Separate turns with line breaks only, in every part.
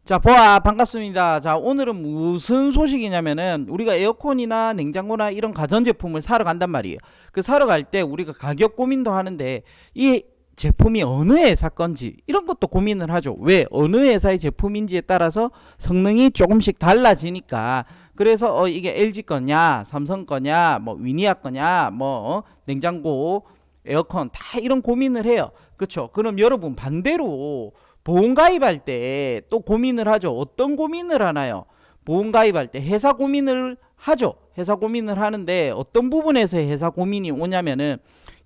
자, 보아, 반갑습니다. 자, 오늘은 무슨 소식이냐면은 우리가 에어컨이나 냉장고나 이런 가전제품을 사러 간단 말이에요. 그 사러 갈 때 우리가 가격 고민도 하는데 이 제품이 어느 회사 건지 이런 것도 고민을 하죠. 왜? 어느 회사의 제품인지에 따라서 성능이 조금씩 달라지니까. 그래서 이게 LG 거냐, 삼성 거냐, 뭐 위니아 거냐, 냉장고, 에어컨 다 이런 고민을 해요. 그렇죠? 그럼 여러분 반대로 보험 가입할 때 또 고민을 하죠. 어떤 고민을 하나요? 보험 가입할 때 회사 고민을 하죠. 회사 고민을 하는데 어떤 부분에서 회사 고민이 오냐면은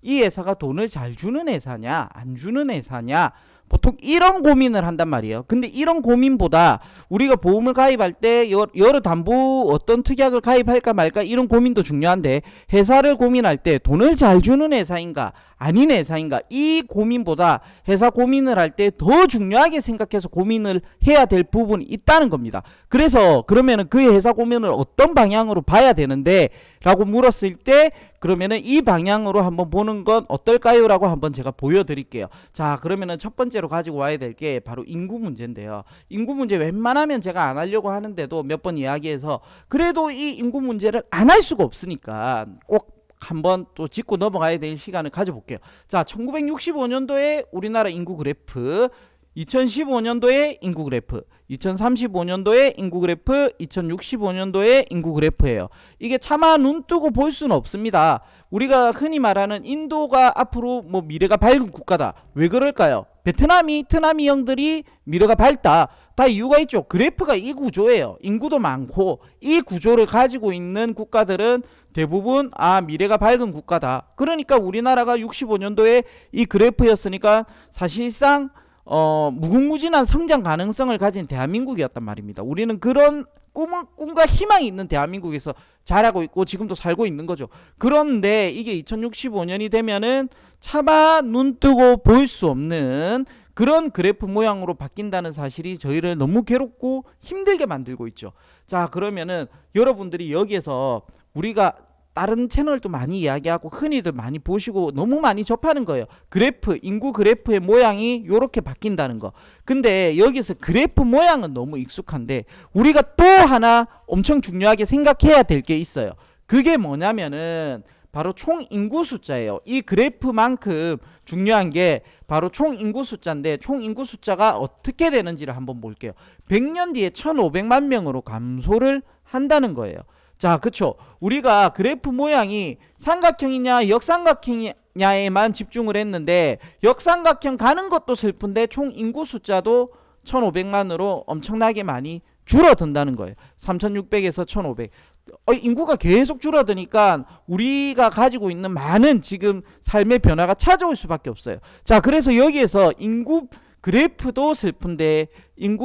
이 회사가 돈을 잘 주는 회사냐 안 주는 회사냐, 보통 이런 고민을 한단 말이에요. 근데 이런 고민보다 우리가 보험을 가입할 때 여러 담보 어떤 특약을 가입할까 말까 이런 고민도 중요한데, 회사를 고민할 때 돈을 잘 주는 회사인가 아닌 회사인가 이 고민보다 회사 고민을 할 때 더 중요하게 생각해서 고민을 해야 될 부분이 있다는 겁니다. 그래서 그러면은 그 회사 고민을 어떤 방향으로 봐야 되는데 라고 물었을 때, 그러면은 이 방향으로 한번 보는 건 어떨까요? 라고 한번 제가 보여드릴게요. 자, 그러면은 첫 번째로 가지고 와야 될 게 바로 인구 문제인데요. 인구 문제 웬만하면 제가 안 하려고 하는데도 몇 번 이야기해서 그래도 이 인구 문제를 안 할 수가 없으니까 꼭 한번 또 짚고 넘어가야 될 시간을 가져볼게요. 자, 1965년도에 우리나라 인구 그래프, 2015년도에 인구 그래프, 2035년도에 인구 그래프, 2065년도에 인구 그래프예요. 이게 차마 눈 뜨고 볼 수는 없습니다. 우리가 흔히 말하는 인도가 앞으로 미래가 밝은 국가다. 왜 그럴까요? 베트남이 형들이 미래가 밝다. 다 이유가 있죠. 그래프가 이 구조예요. 인구도 많고 이 구조를 가지고 있는 국가들은 대부분 미래가 밝은 국가다. 그러니까 우리나라가 65년도에 이 그래프였으니까 사실상 무궁무진한 성장 가능성을 가진 대한민국이었단 말입니다. 우리는 그런 꿈과 희망이 있는 대한민국에서 자라고 있고 지금도 살고 있는 거죠. 그런데 이게 2065년이 되면은 차마 눈 뜨고 볼 수 없는 그런 그래프 모양으로 바뀐다는 사실이 저희를 너무 괴롭고 힘들게 만들고 있죠. 자, 그러면은 여러분들이 여기에서 우리가 다른 채널도 많이 이야기하고 흔히들 많이 보시고 너무 많이 접하는 거예요. 그래프, 인구 그래프의 모양이 이렇게 바뀐다는 거. 근데 여기서 그래프 모양은 너무 익숙한데 우리가 또 하나 엄청 중요하게 생각해야 될 게 있어요. 그게 뭐냐면은 바로 총 인구 숫자예요. 이 그래프만큼 중요한 게 바로 총 인구 숫자인데, 총 인구 숫자가 어떻게 되는지를 한번 볼게요. 100년 뒤에 1500만 명으로 감소를 한다는 거예요. 자, 그쵸. 우리가 그래프 모양이 삼각형이냐 역삼각형이냐에만 집중을 했는데, 역삼각형 가는 것도 슬픈데 총 인구 숫자도 1500만으로 엄청나게 많이 줄어든다는 거예요. 3600에서 1500. 인구가 계속 줄어드니까 우리가 가지고 있는 많은 지금 삶의 변화가 찾아올 수밖에 없어요. 자, 그래서 여기에서 인구 그래프도 슬픈데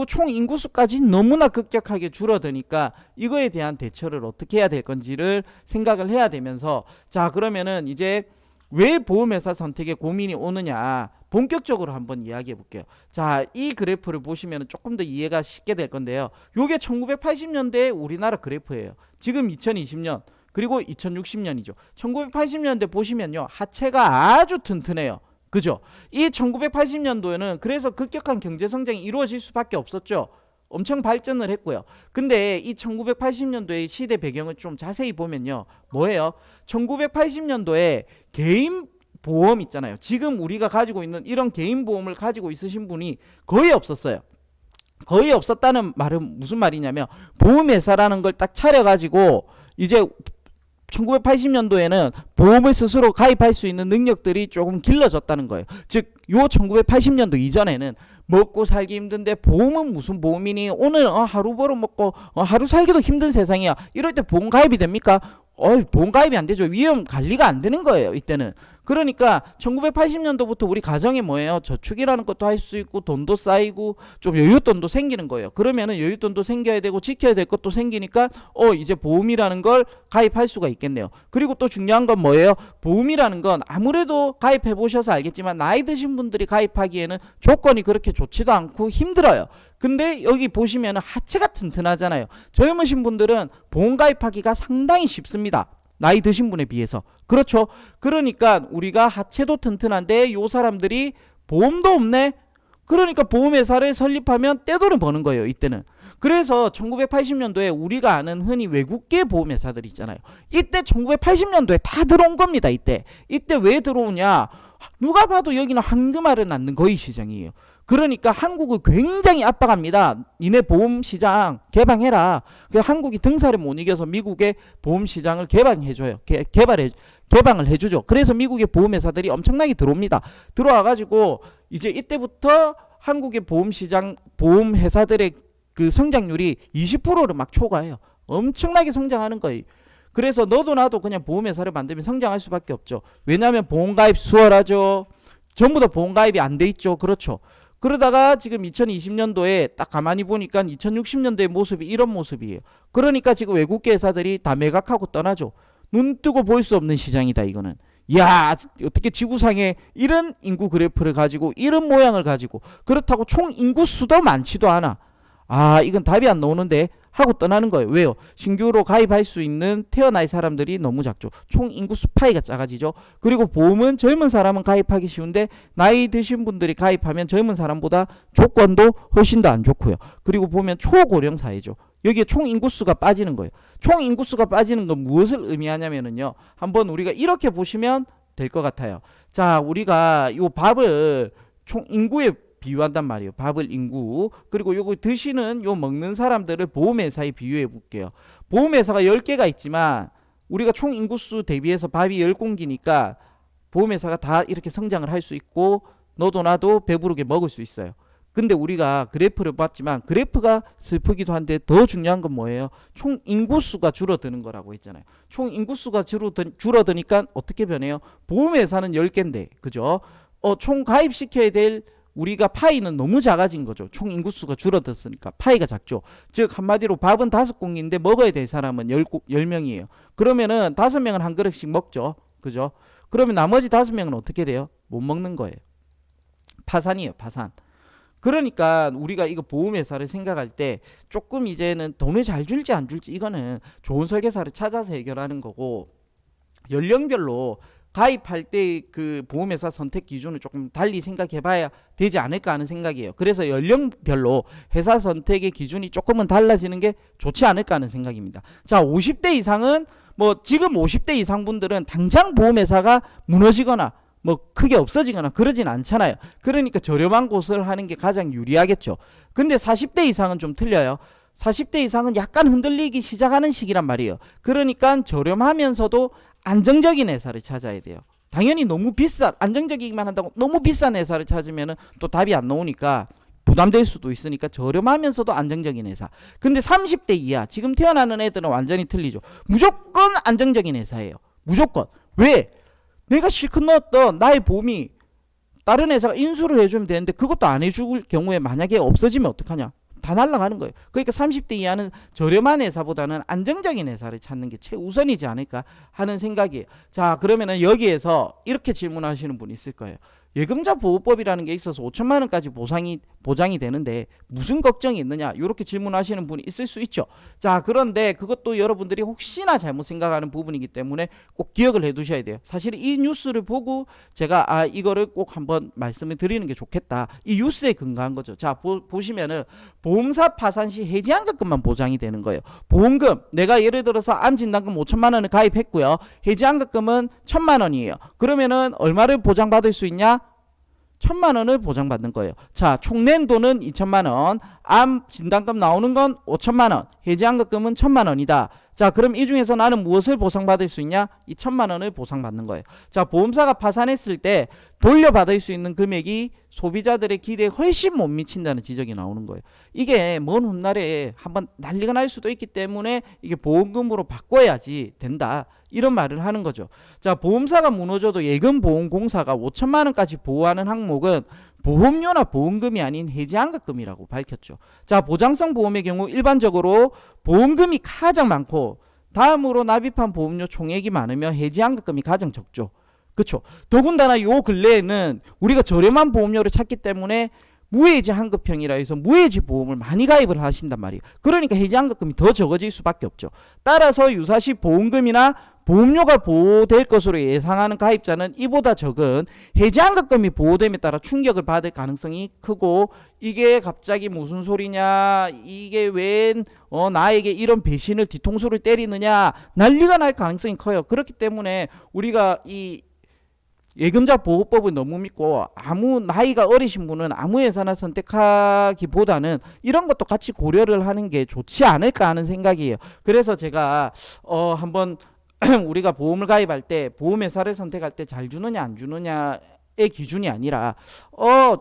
총 인구수까지 너무나 급격하게 줄어드니까 이거에 대한 대처를 어떻게 해야 될 건지를 생각을 해야 되면서, 자, 그러면은 이제 왜 보험회사 선택에 고민이 오느냐 본격적으로 한번 이야기해 볼게요. 자, 이 그래프를 보시면 조금 더 이해가 쉽게 될 건데요. 요게 1980년대 우리나라 그래프예요. 지금 2020년 그리고 2060년이죠. 1980년대 보시면요, 하체가 아주 튼튼해요. 그죠? 이 1980년도에는 그래서 급격한 경제성장이 이루어질 수밖에 없었죠. 엄청 발전을 했고요. 근데 이 1980년도의 시대 배경을 좀 자세히 보면요, 뭐예요? 1980년도에 개인 보험 있잖아요. 지금 우리가 가지고 있는 이런 개인 보험을 가지고 있으신 분이 거의 없었어요. 거의 없었다는 말은 무슨 말이냐면, 보험회사라는 걸 딱 차려가지고 이제 1980년도에는 보험을 스스로 가입할 수 있는 능력들이 조금 길러졌다는 거예요. 즉, 요 1980년도 이전에는 먹고 살기 힘든데 보험은 무슨 보험이니, 오늘 하루 벌어먹고 하루 살기도 힘든 세상이야, 이럴 때 보험 가입이 됩니까? 보험 가입이 안 되죠. 위험 관리가 안 되는 거예요, 이때는. 그러니까 1980년도부터 우리 가정에 뭐예요? 저축이라는 것도 할 수 있고 돈도 쌓이고 좀 여윳돈도 생기는 거예요. 그러면은 여윳돈도 생겨야 되고 지켜야 될 것도 생기니까 이제 보험이라는 걸 가입할 수가 있겠네요. 그리고 또 중요한 건 뭐예요? 보험이라는 건 아무래도 가입해 보셔서 알겠지만 나이 드신 분들이 가입하기에는 조건이 그렇게 좋지도 않고 힘들어요. 근데 여기 보시면 하체가 튼튼하잖아요. 젊으신 분들은 보험 가입하기가 상당히 쉽습니다. 나이 드신 분에 비해서. 그렇죠. 그러니까 우리가 하체도 튼튼한데 요 사람들이 보험도 없네, 그러니까 보험회사를 설립하면 떼돈을 버는 거예요, 이때는. 그래서 1980년도에 우리가 아는 흔히 외국계 보험회사들 있잖아요. 이때 1980년도에 다 들어온 겁니다. 이때 왜 들어오냐, 누가 봐도 여기는 황금알을 낳는 거의 시장이에요. 그러니까 한국을 굉장히 압박합니다. 니네 보험 시장 개방해라. 그 한국이 등살을 못 이겨서 미국의 보험 시장을 개방해줘요. 개방을 해주죠. 그래서 미국의 보험회사들이 엄청나게 들어옵니다. 들어와가지고 이제 이때부터 한국의 보험 시장 보험회사들의 그 성장률이 20%를 막 초과해요. 엄청나게 성장하는 거예요. 그래서 너도 나도 그냥 보험회사를 만들면 성장할 수밖에 없죠. 왜냐하면 보험가입 수월하죠. 전부 다 보험가입이 안 돼 있죠. 그렇죠. 그러다가 지금 2020년도에 딱 가만히 보니까 2060년도의 모습이 이런 모습이에요. 그러니까 지금 외국계 회사들이 다 매각하고 떠나죠. 눈 뜨고 볼 수 없는 시장이다 이거는. 야, 어떻게 지구상에 이런 인구 그래프를 가지고 이런 모양을 가지고 그렇다고 총 인구 수도 많지도 않아. 아, 이건 답이 안 나오는데 하고 떠나는 거예요. 왜요? 신규로 가입할 수 있는 태어날 사람들이 너무 작죠. 총 인구수 파이가 작아지죠. 그리고 보험은 젊은 사람은 가입하기 쉬운데 나이 드신 분들이 가입하면 젊은 사람보다 조건도 훨씬 더 안 좋고요. 그리고 보면 초고령 사회죠. 여기에 총 인구수가 빠지는 거예요. 총 인구수가 빠지는 건 무엇을 의미하냐면요. 한번 우리가 이렇게 보시면 될 것 같아요. 자, 우리가 이 밥을 총 인구에 비유한단 말이에요. 밥을 인구. 그리고 요거 드시는 요 먹는 사람들을 보험회사에 비유해 볼게요. 보험회사가 10개가 있지만 우리가 총 인구수 대비해서 밥이 10공기니까 보험회사가 다 이렇게 성장을 할 수 있고 너도 나도 배부르게 먹을 수 있어요. 근데 우리가 그래프를 봤지만 그래프가 슬프기도 한데 더 중요한 건 뭐예요? 총 인구수가 줄어드는 거라고 했잖아요. 총 인구수가 줄어드니까 어떻게 변해요? 보험회사는 10개인데 그죠? 총 가입시켜야 될 우리가 파이는 너무 작아진 거죠. 총 인구수가 줄어들었으니까 파이가 작죠. 즉 한마디로 밥은 5공기인데 먹어야 될 사람은 10명이에요. 그러면은 5명은 한 그릇씩 먹죠. 그죠? 그러면 나머지 5명은 어떻게 돼요? 못 먹는 거예요. 파산이에요. 파산. 그러니까 우리가 이거 보험회사를 생각할 때 조금 이제는 돈을 잘 줄지 안 줄지 이거는 좋은 설계사를 찾아서 해결하는 거고, 연령별로 가입할 때 그 보험회사 선택 기준을 조금 달리 생각해 봐야 되지 않을까 하는 생각이에요. 그래서 연령별로 회사 선택의 기준이 조금은 달라지는 게 좋지 않을까 하는 생각입니다. 자, 50대 이상은 뭐 지금 50대 이상 분들은 당장 보험회사가 무너지거나 뭐 크게 없어지거나 그러진 않잖아요. 그러니까 저렴한 곳을 하는 게 가장 유리하겠죠. 근데 40대 이상은 좀 틀려요. 40대 이상은 약간 흔들리기 시작하는 시기란 말이에요. 그러니까 저렴하면서도 안정적인 회사를 찾아야 돼요. 당연히 너무 비싼, 안정적이기만 한다고 너무 비싼 회사를 찾으면 또 답이 안 나오니까 부담될 수도 있으니까 저렴하면서도 안정적인 회사. 근데 30대 이하 지금 태어나는 애들은 완전히 틀리죠. 무조건 안정적인 회사예요. 무조건. 왜? 내가 실컷 넣었던 나의 보험이 다른 회사가 인수를 해주면 되는데 그것도 안 해줄 경우에 만약에 없어지면 어떡하냐? 다 날아가는 거예요. 그러니까 30대 이하는 저렴한 회사보다는 안정적인 회사를 찾는 게 최우선이지 않을까 하는 생각이에요. 자, 그러면은 여기에서 이렇게 질문하시는 분이 있을 거예요. 예금자 보호법이라는 게 있어서 5천만 원까지 보장이 되는데 무슨 걱정이 있느냐, 이렇게 질문하시는 분이 있을 수 있죠. 자, 그런데 그것도 여러분들이 혹시나 잘못 생각하는 부분이기 때문에 꼭 기억을 해 두셔야 돼요. 사실 이 뉴스를 보고 제가 이거를 꼭 한번 말씀을 드리는 게 좋겠다, 이 뉴스에 근거한 거죠. 자, 보시면은 보험사 파산 시 해지환급금만 보장이 되는 거예요. 보험금, 내가 예를 들어서 암진단금 5천만 원을 가입했고요. 해지환급금은 1,000만 원이에요. 그러면은 얼마를 보장받을 수 있냐? 1,000만 원을 보장받는 거예요. 자, 총 낸 돈은 2천만 원, 암 진단금 나오는 건 5천만 원, 해지환급금은 1,000만 원이다. 자, 그럼 이 중에서 나는 무엇을 보상받을 수 있냐? 이 1,000만 원을 보상받는 거예요. 자, 보험사가 파산했을 때 돌려받을 수 있는 금액이 소비자들의 기대에 훨씬 못 미친다는 지적이 나오는 거예요. 이게 먼 훗날에 한번 난리가 날 수도 있기 때문에 이게 보험금으로 바꿔야지 된다, 이런 말을 하는 거죠. 자, 보험사가 무너져도 예금보험공사가 5천만 원까지 보호하는 항목은 보험료나 보험금이 아닌 해지환급금이라고 밝혔죠. 자, 보장성 보험의 경우 일반적으로 보험금이 가장 많고 다음으로 납입한 보험료 총액이 많으며 해지환급금이 가장 적죠. 그렇죠. 더군다나 요 근래에는 우리가 저렴한 보험료를 찾기 때문에 무해지 환급형이라 해서 무해지 보험을 많이 가입을 하신단 말이에요. 그러니까 해지 환급금이 더 적어질 수밖에 없죠. 따라서 유사시 보험금이나 보험료가 보호될 것으로 예상하는 가입자는 이보다 적은 해지 환급금이 보호됨에 따라 충격을 받을 가능성이 크고, 이게 갑자기 무슨 소리냐, 이게 왜 나에게 이런 배신을 뒤통수를 때리느냐, 난리가 날 가능성이 커요. 그렇기 때문에 우리가 이 예금자 보호법을 너무 믿고 아무 나이가 어리신 분은 아무 회사나 선택하기보다는 이런 것도 같이 고려를 하는 게 좋지 않을까 하는 생각이에요. 그래서 제가 한번 우리가 보험을 가입할 때 보험회사를 선택할 때 잘 주느냐 안 주느냐의 기준이 아니라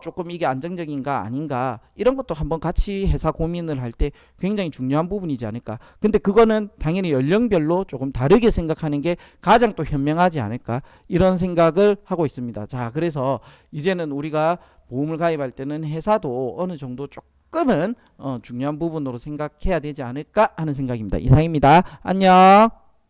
조금 이게 안정적인가 아닌가 이런 것도 한번 같이 회사 고민을 할 때 굉장히 중요한 부분이지 않을까. 근데 그거는 당연히 연령별로 조금 다르게 생각하는 게 가장 또 현명하지 않을까, 이런 생각을 하고 있습니다. 자, 그래서 이제는 우리가 보험을 가입할 때는 회사도 어느 정도 조금은 중요한 부분으로 생각해야 되지 않을까 하는 생각입니다. 이상입니다. 안녕.